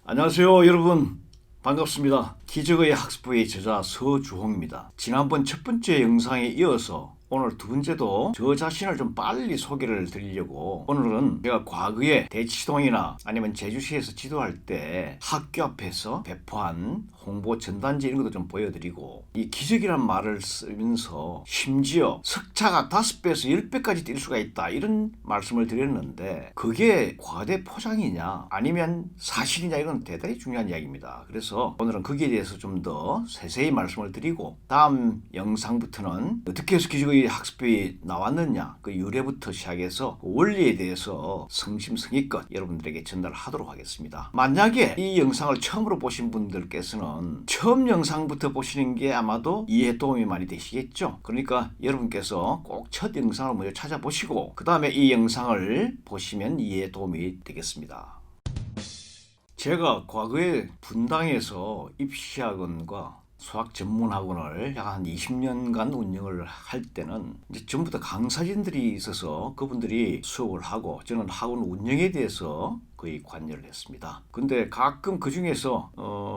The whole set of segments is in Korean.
안녕하세요, 여러분. 반갑습니다. 기적의 학습부의 저자 서주홍입니다. 지난번 첫 번째 영상에 이어서 오늘 두 번째도 저 자신을 좀 빨리 소개를 드리려고 오늘은 제가 과거에 대치동이나 아니면 제주시에서 지도할 때 학교 앞에서 배포한 홍보 전단지 이런 것도 좀 보여드리고, 이 기적이란 말을 쓰면서 심지어 석차가 5배에서 10배까지 뛸 수가 있다 이런 말씀을 드렸는데, 그게 과대 포장이냐 아니면 사실이냐, 이건 대단히 중요한 이야기입니다. 그래서 오늘은 거기에 대해서 좀 더 세세히 말씀을 드리고, 다음 영상부터는 어떻게 해서 기적의 학습이 나왔느냐, 그 유래부터 시작해서 그 원리에 대해서 성심성의껏 여러분들에게 전달을 하도록 하겠습니다. 만약에 이 영상을 처음으로 보신 분들께서는 처음 영상부터 보시는 게 아마도 이해에 도움이 많이 되시겠죠. 그러니까 여러분께서 꼭 첫 영상을 먼저 찾아보시고 그 다음에 이 영상을 보시면 이해에 도움이 되겠습니다. 제가 과거에 분당에서 입시학원과 수학 전문학원을 약 한 20년간 운영을 할 때는 이제 전부 다 강사진들이 있어서 그분들이 수업을 하고 저는 학원 운영에 대해서 거의 관여를 했습니다. 근데 가끔 그 중에서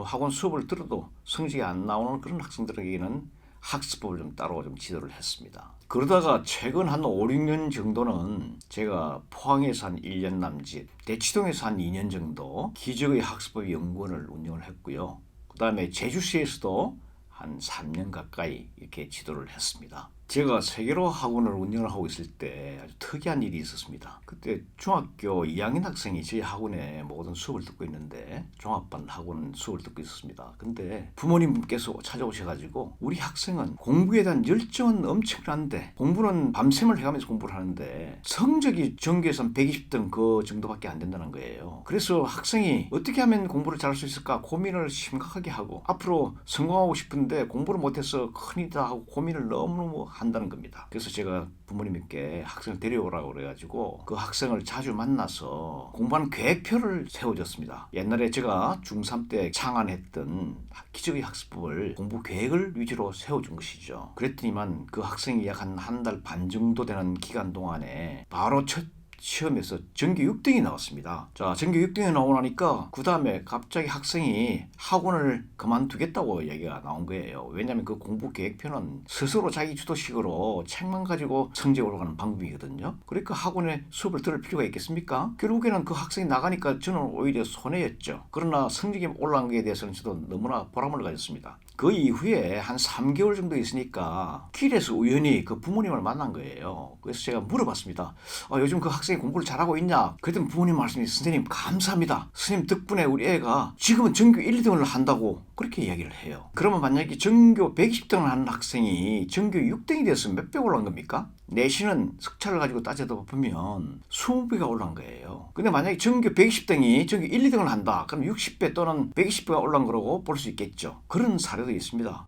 학원 수업을 들어도 성적이 안 나오는 그런 학생들에게는 학습법을 좀 따로 좀 지도를 했습니다. 그러다가 최근 한 5, 6년 정도는 제가 포항에서 한 1년 남짓, 대치동에서 한 2년 정도 기적의 학습법 연구원을 운영을 했고요. 그 다음에 제주시에서도 한 3년 가까이 이렇게 지도를 했습니다. 제가 세계로 학원을 운영을 하고 있을 때 아주 특이한 일이 있었습니다. 그때 중학교 2학년 학생이 저희 학원에 모든 수업을 듣고 있는데, 종합반 학원 수업을 듣고 있었습니다. 근데 부모님께서 찾아오셔가지고 우리 학생은 공부에 대한 열정은 엄청난데 공부는 밤샘을 해가면서 공부를 하는데 성적이 전교에서 120등 그 정도밖에 안 된다는 거예요. 그래서 학생이 어떻게 하면 공부를 잘할 수 있을까 고민을 심각하게 하고, 앞으로 성공하고 싶은데 공부를 못해서 큰일이다 하고 고민을 너무너무 한다는 겁니다. 그래서 제가 부모님께 학생을 데려오라고 그래가지고 그 학생을 자주 만나서 공부하는 계획표를 세워줬습니다. 옛날에 제가 중3 때 창안했던 기적의 학습법을 공부 계획을 위주로 세워준 것이죠. 그랬더니만 그 학생이 약 한 달 반 정도 되는 기간 동안에 바로 첫 시험에서 전교 6등이 나왔습니다. 자, 전교 6등이 나오고 나니까 그 다음에 갑자기 학생이 학원을 그만두겠다고 얘기가 나온 거예요. 왜냐하면 그 공부 계획표는 스스로 자기 주도식으로 책만 가지고 성적이 올라가는 방법이거든요. 그러니까 학원에 수업을 들을 필요가 있겠습니까? 결국에는 그 학생이 나가니까 저는 오히려 손해였죠. 그러나 성적이 올라간 것에 대해서는 저도 너무나 보람을 가졌습니다. 그 이후에 한 3개월 정도 있으니까 길에서 우연히 그 부모님을 만난 거예요. 그래서 제가 물어봤습니다. 요즘 그 학생이 공부를 잘하고 있냐? 그랬더니 부모님 말씀이, 선생님 감사합니다. 선생님 덕분에 우리 애가 지금은 전교 1, 2등을 한다고 그렇게 이야기를 해요. 그러면 만약에 전교 120등을 하는 학생이 전교 6등이 돼서 몇 배 올라간 겁니까? 내신은 석차를 가지고 따져다 보면 20배가 올라간 거예요. 근데 만약에 전교 120등이 전교 1, 2등을 한다. 그럼 60배 또는 120배가 올라간 거라고 볼 수 있겠죠. 그런 사례도 있습니다.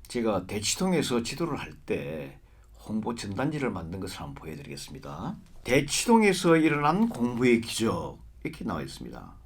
제가 대치동에서 지도를 할 때 홍보 전단지를 만든 것을 한번 보여드리겠습니다. 대치동에서 일어난 공부의 기적, 이렇게 나와 있습니다.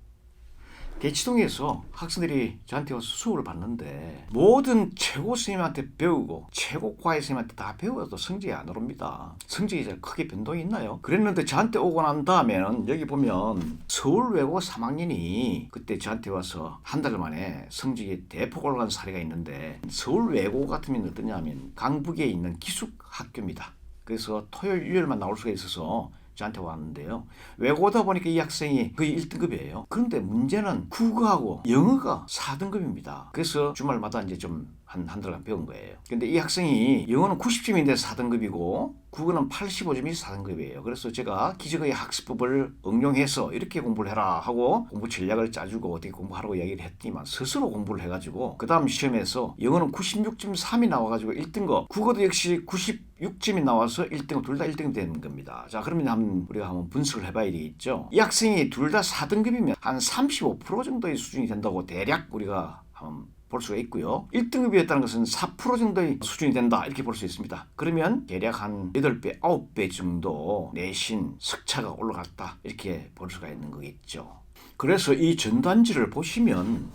대치동에서 학생들이 저한테 와서 수업을 받는데 모든 최고 선생님한테 배우고 최고 과외 선생님한테 다 배워도 성적이 안 오릅니다. 성적이 잘 크게 변동이 있나요? 그랬는데 저한테 오고 난 다음에는 여기 보면 서울외고 3학년이 그때 저한테 와서 한 달 만에 성적이 대폭 올라간 사례가 있는데, 서울외고 같으면 어떠냐면 강북에 있는 기숙학교입니다. 그래서 토요일, 일요일만 나올 수가 있어서 저한테 왔는데요. 외고다 보니까 이 학생이 거의 1등급이에요. 그런데 문제는 국어하고 영어가 4등급입니다. 그래서 주말마다 이제 좀 한 달간 배운 거예요. 근데 이 학생이 영어는 90점인데 4등급이고 국어는 85점이 4등급이에요. 그래서 제가 기적의 학습법을 응용해서 이렇게 공부를 해라 하고 공부 전략을 짜주고 어떻게 공부하라고 이야기를 했더니만 스스로 공부를 해가지고 그 다음 시험에서 영어는 96.3이 나와가지고 1등급, 국어도 역시 96점이 나와서 1등급, 둘 다 1등급이 되는 겁니다. 자, 그러면 우리가 한번 분석을 해봐야 되겠죠. 이 학생이 둘 다 4등급이면 한 35% 정도의 수준이 된다고 대략 우리가 한번 볼 수가 있고요. 1등급이었다는 것은 4% 정도의 수준이 된다, 이렇게 볼 수 있습니다. 그러면 대략 한 8배, 9배 정도 내신 석차가 올라갔다, 이렇게 볼 수가 있는 거겠죠. 그래서 이 전단지를 보시면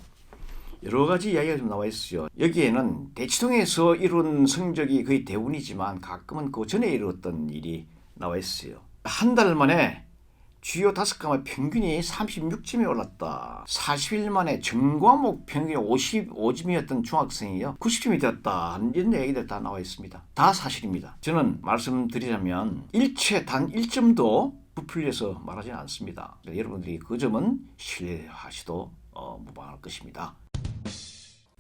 여러 가지 이야기가 좀 나와 있어요. 여기에는 대치동에서 이룬 성적이 거의 대부분이지만 가끔은 그 전에 이루었던 일이 나와 있어요. 한 달 만에 주요 5과목 평균이 36점이 올랐다. 40일 만에 전과목 평균이 55점이었던 중학생이요 90점이 되었다. 이런 얘기들 다 나와 있습니다. 다 사실입니다. 저는 말씀드리자면 일체 단 1점도 부풀려서 말하지는 않습니다. 여러분들이 그 점은 신뢰하시도 무방할 것입니다.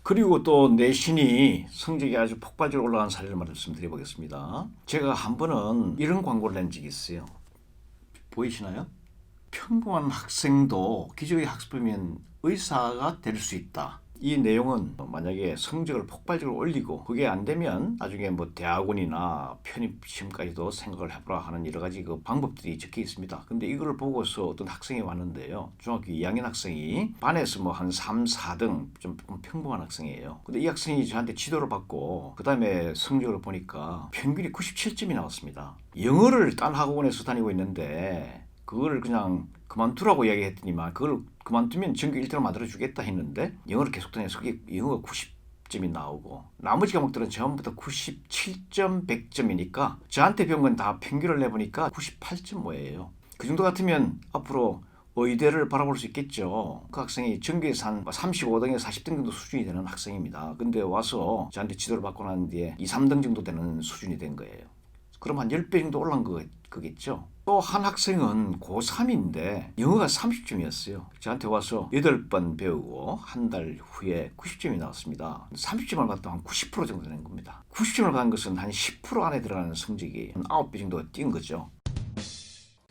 그리고 또 내신이 성적이 아주 폭발적으로 올라간 사례를 말씀드려보겠습니다. 제가 한 번은 이런 광고를 낸 적이 있어요. 보이시나요? 평범한 학생도 기저귀 학습하면 의사가 될 수 있다. 이 내용은 만약에 성적을 폭발적으로 올리고 그게 안 되면 나중에 뭐 대학원이나 편입시험까지도 생각을 해보라 하는 여러 가지 그 방법들이 적혀 있습니다. 근데 이걸 보고서 어떤 학생이 왔는데요. 중학교 2학년 학생이 반에서 뭐 한 3, 4등 좀 평범한 학생이에요. 근데 이 학생이 저한테 지도를 받고 그 다음에 성적을 보니까 평균이 97점이 나왔습니다. 영어를 딴 학원에서 다니고 있는데 그걸 그냥 그만두라고 이야기했더니만 그걸 그만두면 전교 1등을 만들어주겠다 했는데 영어를 계속 다녀서 그게 영어가 90점이 나오고 나머지 과목들은 전부 다 97점, 100점이니까 저한테 배운 건 다 평균을 내보니까 98.5예요. 그 정도 같으면 앞으로 의대를 바라볼 수 있겠죠. 그 학생이 전교에서 한 35등에서 40등 정도 수준이 되는 학생입니다. 근데 와서 저한테 지도를 받고 난 뒤에 2, 3등 정도 되는 수준이 된 거예요. 그럼 한 10배 정도 올라간 거겠죠. 또 한 학생은 고3인데 영어가 30점이었어요. 저한테 와서 8번 배우고 한 달 후에 90점이 나왔습니다. 30점을 받다 한 90% 정도 되는 겁니다. 90점을 받은 것은 한 10% 안에 들어가는 성적이 한 9배 정도 뛴 거죠.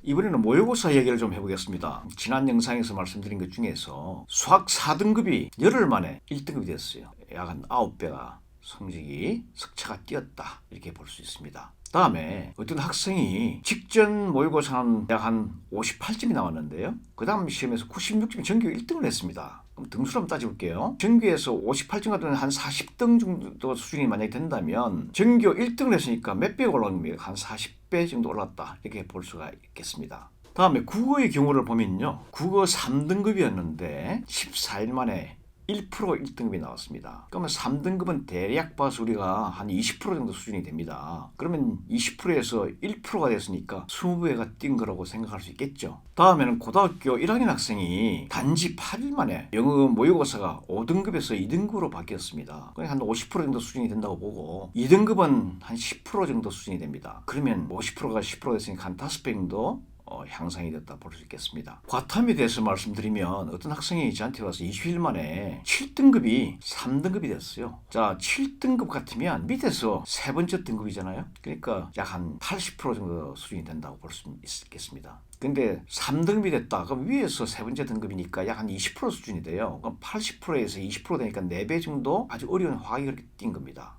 이번에는 모의고사 얘기를 좀 해보겠습니다. 지난 영상에서 말씀드린 것 중에서 수학 4등급이 열흘 만에 1등급이 됐어요. 약 한 9배가 성적이 석차가 뛰었다 이렇게 볼 수 있습니다. 다음에 어떤 학생이 직전 모의고사는 약 한 58점이 나왔는데요. 그 다음 시험에서 96점이 전교 1등을 했습니다. 그럼 등수를 한번 따져볼게요. 전교에서 58점 같은 한 40등 정도 수준이 만약에 된다면 전교 1등을 했으니까 몇 배가 올라온 겁니까? 한 40배 정도 올랐다 이렇게 볼 수가 있겠습니다. 다음에 국어의 경우를 보면요. 국어 3등급이었는데 14일 만에 1% 1등급이 나왔습니다. 그러면 3등급은 대략 봐서 우리가 한 20% 정도 수준이 됩니다. 그러면 20%에서 1%가 됐으니까 20배가 뛴 거라고 생각할 수 있겠죠. 다음에는 고등학교 1학년 학생이 단지 8일 만에 영어 모의고사가 5등급에서 2등급으로 바뀌었습니다. 그러니까 한 50% 정도 수준이 된다고 보고 2등급은 한 10% 정도 수준이 됩니다. 그러면 50%가 10% 됐으니까 한 5배 정도 향상이 됐다 볼 수 있겠습니다. 과탐에 대해서 말씀드리면 어떤 학생이 저한테 와서 20일 만에 7등급이 3등급이 됐어요. 자, 7등급 같으면 밑에서 세 번째 등급이잖아요. 그러니까 약 한 80% 정도 수준이 된다고 볼 수 있겠습니다. 근데 3등급이 됐다. 그럼 위에서 세 번째 등급이니까 약 한 20% 수준이 돼요. 그럼 80%에서 20% 되니까 4배 정도 아주 어려운 화학이 그렇게 뛴 겁니다.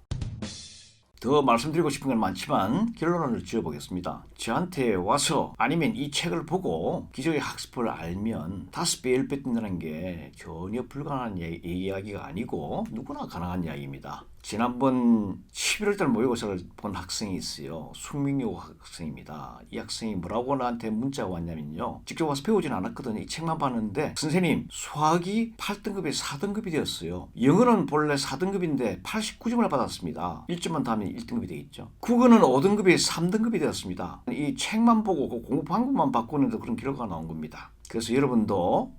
더 말씀드리고 싶은 건 많지만 결론을 지어보겠습니다. 저한테 와서 아니면 이 책을 보고 기저귀 학습을 알면 5배, 10배 뛴다는 게 전혀 불가능한 이야기가 아니고 누구나 가능한 이야기입니다. 지난번 11월달 모의고사를 본 학생이 있어요. 숙명여고 학생입니다. 이 학생이 뭐라고 나한테 문자가 왔냐면요. 직접 와서 배우진 않았거든요. 이 책만 봤는데 선생님 수학이 8등급에 4등급이 되었어요. 영어는 본래 4등급인데 89점을 받았습니다. 1점만 더 하면 1등급이 되겠죠. 국어는 5등급에 3등급이 되었습니다. 이 책만 보고 그 공부 방법만 바꾸는데 그런 결과가 나온 겁니다. 그래서 여러분도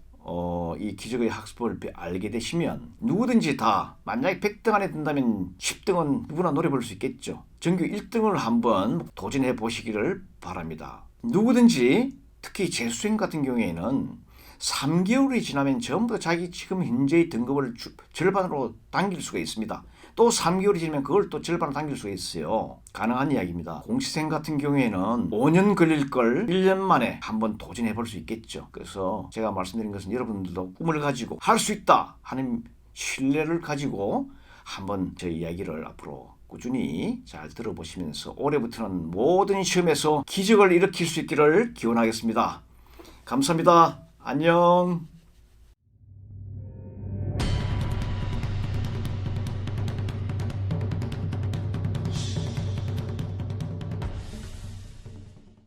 이 기저귀 학습을 알게 되시면 누구든지 다 만약에 100등 안에 든다면 10등은 누구나 노려 볼 수 있겠죠. 전교 1등을 한번 도전해 보시기를 바랍니다. 누구든지 특히 재수생 같은 경우에는 3개월이 지나면 전부 다 자기 지금 현재의 등급을 절반으로 당길 수가 있습니다. 또 3개월이 지나면 그걸 또 절반으로 당길 수가 있어요. 가능한 이야기입니다. 공시생 같은 경우에는 5년 걸릴 걸 1년 만에 한번 도전해 볼 수 있겠죠. 그래서 제가 말씀드린 것은 여러분들도 꿈을 가지고 할 수 있다 하는 신뢰를 가지고 한번 제 이야기를 앞으로 꾸준히 잘 들어보시면서 올해부터는 모든 시험에서 기적을 일으킬 수 있기를 기원하겠습니다. 감사합니다. 안녕.